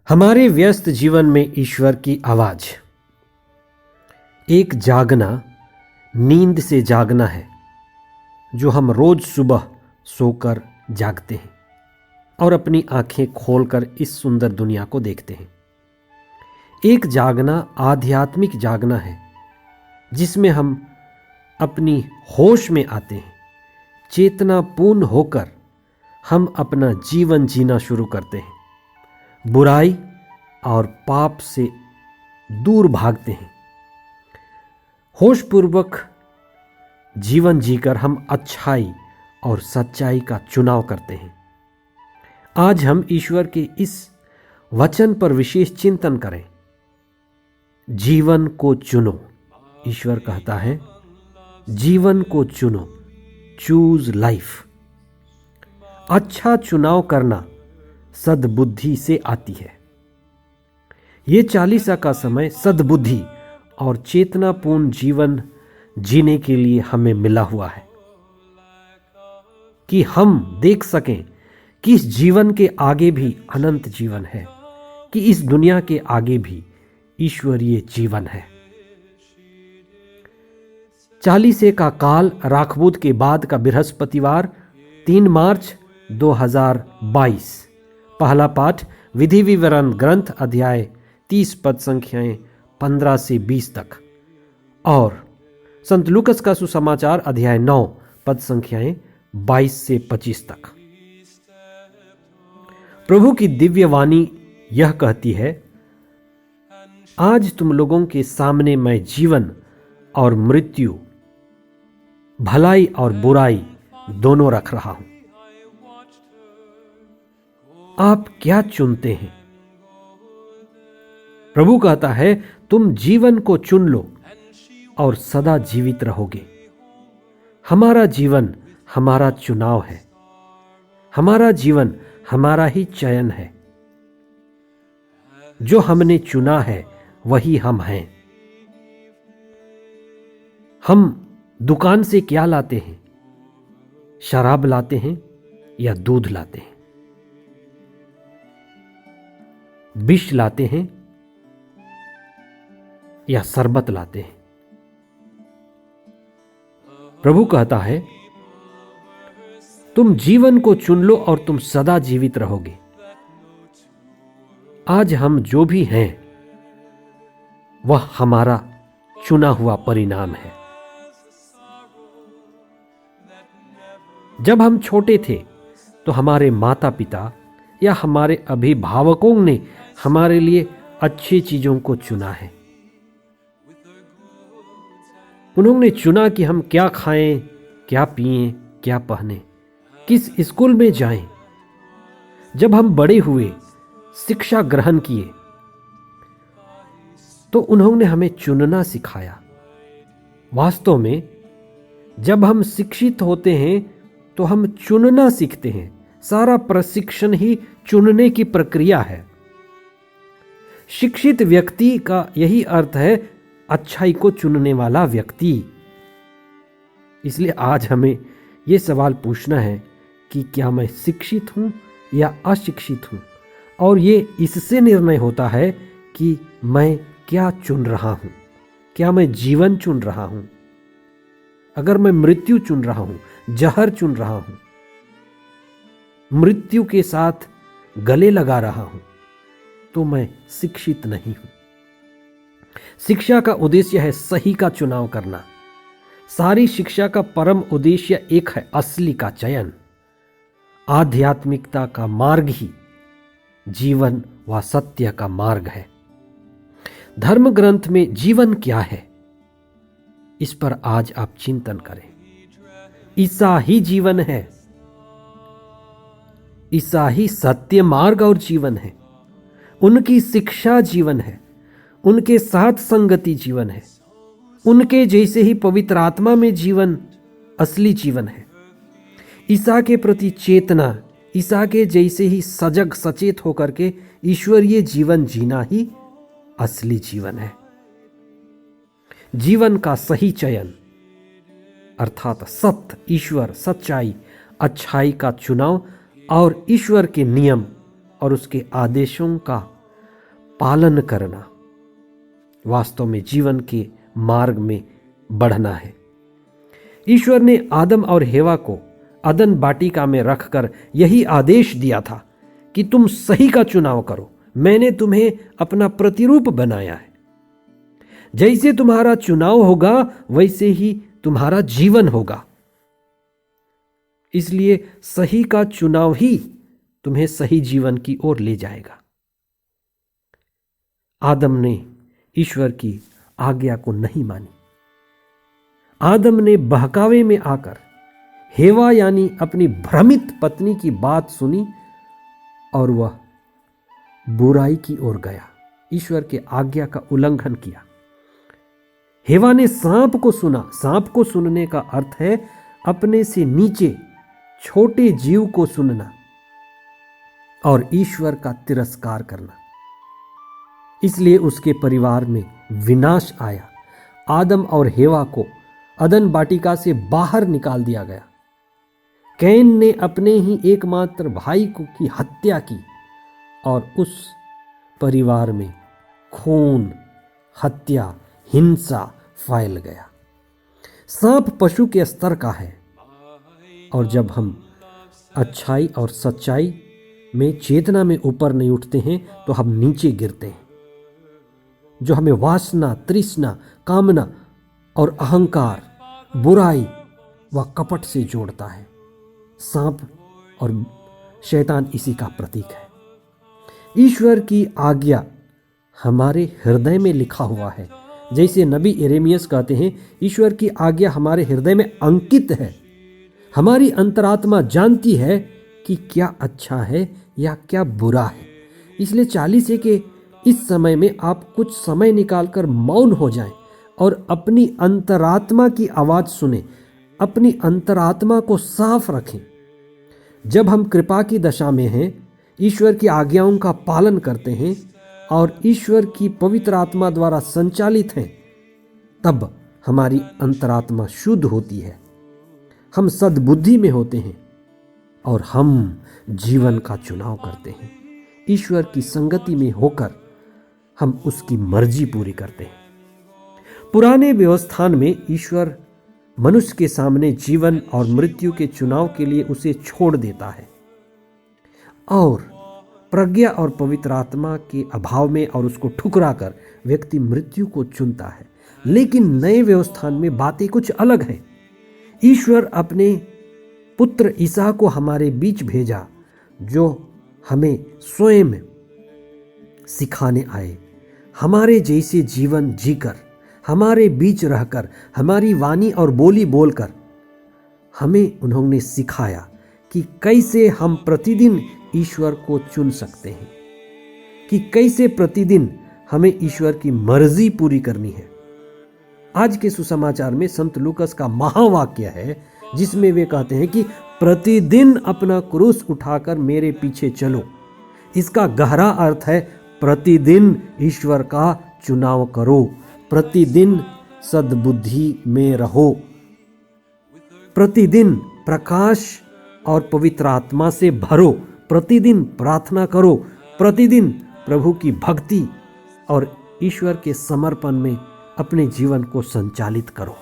हमारे व्यस्त जीवन में ईश्वर की आवाज, एक जागना, नींद से जागना है जो हम रोज सुबह सोकर जागते हैं और अपनी आंखें खोलकर इस सुंदर दुनिया को देखते हैं। एक जागना आध्यात्मिक जागना है जिसमें हम अपनी होश में आते हैं, चेतनापूर्ण होकर हम अपना जीवन जीना शुरू करते हैं, बुराई और पाप से दूर भागते हैं। होशपूर्वक जीवन जीकर हम अच्छाई और सच्चाई का चुनाव करते हैं। आज हम ईश्वर के इस वचन पर विशेष चिंतन करें। जीवन को चुनो, ईश्वर कहता है, जीवन को चुनो, चूज लाइफ। अच्छा चुनाव करना सद्बुद्धि से आती है। ये 40 का समय सद्बुद्धि और चेतनापूर्ण जीवन जीने के लिए हमें मिला हुआ है कि हम देख सकें कि इस जीवन के आगे भी अनंत जीवन है, कि इस दुनिया के आगे भी ईश्वरीय जीवन है। 40 का काल राखबूद के बाद का बृहस्पतिवार 3 मार्च 2022। पहला पाठ विधि विवरण ग्रंथ अध्याय 30 पद संख्याएं 15 से 20 तक और संत लूकस का सुसमाचार अध्याय 9 पद संख्याएं 22 से 25 तक। प्रभु की दिव्य वाणी यह कहती है, आज तुम लोगों के सामने मैं जीवन और मृत्यु, भलाई और बुराई दोनों रख रहा हूं। आप क्या चुनते हैं? प्रभु कहता है, तुम जीवन को चुन लो और सदा जीवित रहोगे। हमारा जीवन हमारा चुनाव है, हमारा जीवन हमारा ही चयन है। जो हमने चुना है वही हम हैं। हम दुकान से क्या लाते हैं? शराब लाते हैं या दूध लाते हैं? विष लाते हैं या शरबत लाते हैं? प्रभु कहता है, तुम जीवन को चुन लो और तुम सदा जीवित रहोगे। आज हम जो भी हैं वह हमारा चुना हुआ परिणाम है। जब हम छोटे थे तो हमारे माता पिता या हमारे अभिभावकों ने हमारे लिए अच्छी चीजों को चुना है। उन्होंने चुना कि हम क्या खाएं, क्या पिएं, क्या पहने, किस स्कूल में जाएं। जब हम बड़े हुए, शिक्षा ग्रहण किए, तो उन्होंने हमें चुनना सिखाया। वास्तव में जब हम शिक्षित होते हैं तो हम चुनना सीखते हैं। सारा प्रशिक्षण ही चुनने की प्रक्रिया है। शिक्षित व्यक्ति का यही अर्थ है, अच्छाई को चुनने वाला व्यक्ति। इसलिए आज हमें यह सवाल पूछना है कि क्या मैं शिक्षित हूं या अशिक्षित हूं, और ये इससे निर्णय होता है कि मैं क्या चुन रहा हूं। क्या मैं जीवन चुन रहा हूं? अगर मैं मृत्यु चुन रहा हूं, जहर चुन रहा हूं, मृत्यु के साथ गले लगा रहा हूं, तो मैं शिक्षित नहीं हूं। शिक्षा का उद्देश्य है सही का चुनाव करना। सारी शिक्षा का परम उद्देश्य एक है, असली का चयन। आध्यात्मिकता का मार्ग ही जीवन व सत्य का मार्ग है। धर्म ग्रंथ में जीवन क्या है, इस पर आज आप चिंतन करें। ईसा ही जीवन है, ईसा ही सत्य मार्ग और जीवन है। उनकी शिक्षा जीवन है, उनके साथ संगति जीवन है, उनके जैसे ही पवित्र आत्मा में जीवन असली जीवन है। ईसा के प्रति चेतना, ईसा के जैसे ही सजग सचेत होकर के ईश्वरीय जीवन जीना ही असली जीवन है। जीवन का सही चयन अर्थात सत्य, ईश्वर, सच्चाई, अच्छाई का चुनाव और ईश्वर के नियम और उसके आदेशों का पालन करना, वास्तव में जीवन के मार्ग में बढ़ना है। ईश्वर ने आदम और हेवा को अदन वाटिका में रखकर यही आदेश दिया था कि तुम सही का चुनाव करो, मैंने तुम्हें अपना प्रतिरूप बनाया है। जैसे तुम्हारा चुनाव होगा वैसे ही तुम्हारा जीवन होगा। इसलिए सही का चुनाव ही तुम्हें सही जीवन की ओर ले जाएगा। आदम ने ईश्वर की आज्ञा को नहीं मानी। आदम ने बहकावे में आकर हेवा यानी अपनी भ्रमित पत्नी की बात सुनी और वह बुराई की ओर गया, ईश्वर के आज्ञा का उल्लंघन किया। हेवा ने सांप को सुना। सांप को सुनने का अर्थ है अपने से नीचे छोटे जीव को सुनना और ईश्वर का तिरस्कार करना। इसलिए उसके परिवार में विनाश आया। आदम और हेवा को अदन वाटिका से बाहर निकाल दिया गया। कैन ने अपने ही एकमात्र भाई की हत्या की और उस परिवार में खून, हत्या, हिंसा फैल गया। सांप पशु के स्तर का है और जब हम अच्छाई और सच्चाई में चेतना में ऊपर नहीं उठते हैं तो हम नीचे गिरते हैं। जो हमें वासना, तृष्णा, कामना और अहंकार, बुराई व कपट से जोड़ता है। सांप और शैतान इसी का प्रतीक है। ईश्वर की आज्ञा हमारे हृदय में लिखा हुआ है। जैसे नबी यिर्मयाह कहते हैं, ईश्वर की आज्ञा हमारे हृदय में अंकित है। हमारी अंतरात्मा जानती है कि क्या अच्छा है या क्या बुरा है। इसलिए 40 के इस समय में आप कुछ समय निकालकर मौन हो जाएं और अपनी अंतरात्मा की आवाज़ सुने, अपनी अंतरात्मा को साफ रखें। जब हम कृपा की दशा में हैं, ईश्वर की आज्ञाओं का पालन करते हैं और ईश्वर की पवित्र आत्मा द्वारा संचालित हैं, तब हमारी अंतरात्मा शुद्ध होती है, हम सद्बुद्धि में होते हैं और हम जीवन का चुनाव करते हैं। ईश्वर की संगति में होकर हम उसकी मर्जी पूरी करते हैं। पुराने व्यवस्थान में ईश्वर मनुष्य के सामने जीवन और मृत्यु के चुनाव के लिए उसे छोड़ देता है और प्रज्ञा और पवित्र आत्मा के अभाव में और उसको ठुकरा कर व्यक्ति मृत्यु को चुनता है। लेकिन नए व्यवस्थान में बातें कुछ अलग हैं। ईश्वर अपने पुत्र ईसा को हमारे बीच भेजा, जो हमें स्वयं सिखाने आए। हमारे जैसे जीवन जीकर, हमारे बीच रहकर, हमारी वाणी और बोली बोलकर हमें उन्होंने सिखाया कि कैसे हम प्रतिदिन ईश्वर को चुन सकते हैं, कि कैसे प्रतिदिन हमें ईश्वर की मर्जी पूरी करनी है। आज के सुसमाचार में संत लूकस का महावाक्य है जिसमें वे कहते हैं कि प्रतिदिन अपना क्रूस उठाकर मेरे पीछे चलो। इसका गहरा अर्थ है प्रतिदिन ईश्वर का चुनाव करो, प्रतिदिन सद्बुद्धि में रहो, प्रतिदिन प्रकाश और पवित्र आत्मा से भरो, प्रतिदिन प्रार्थना करो, प्रतिदिन प्रभु की भक्ति और ईश्वर के समर्पण में अपने जीवन को संचालित करो।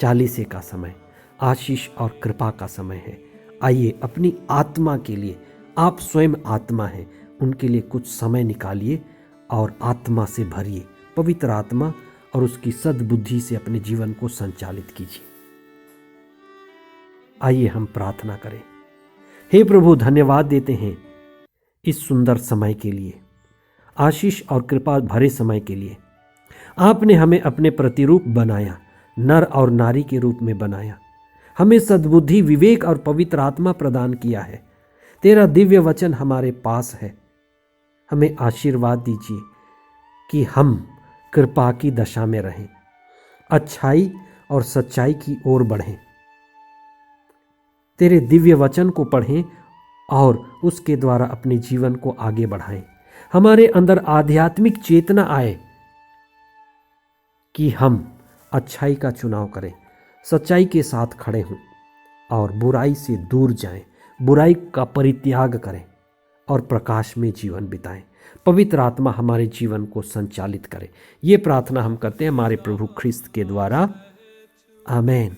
40 का समय आशीष और कृपा का समय है। आइए अपनी आत्मा के लिए, आप स्वयं आत्मा हैं, उनके लिए कुछ समय निकालिए और आत्मा से भरिए, पवित्र आत्मा और उसकी सद्बुद्धि से अपने जीवन को संचालित कीजिए। आइए हम प्रार्थना करें। हे प्रभु, धन्यवाद देते हैं इस सुंदर समय के लिए, आशीष और कृपा भरे समय के लिए। आपने हमें अपने प्रतिरूप बनाया, नर और नारी के रूप में बनाया, हमें सद्बुद्धि, विवेक और पवित्र आत्मा प्रदान किया है। तेरा दिव्य वचन हमारे पास है। हमें आशीर्वाद दीजिए कि हम कृपा की दशा में रहें, अच्छाई और सच्चाई की ओर बढ़ें, तेरे दिव्य वचन को पढ़ें और उसके द्वारा अपने जीवन को आगे बढ़ाएं। हमारे अंदर आध्यात्मिक चेतना आए कि हम अच्छाई का चुनाव करें, सच्चाई के साथ खड़े हों और बुराई से दूर जाएं, बुराई का परित्याग करें और प्रकाश में जीवन बिताएं। पवित्र आत्मा हमारे जीवन को संचालित करे। ये प्रार्थना हम करते हैं हमारे प्रभु ख्रिस्त के द्वारा। आमीन।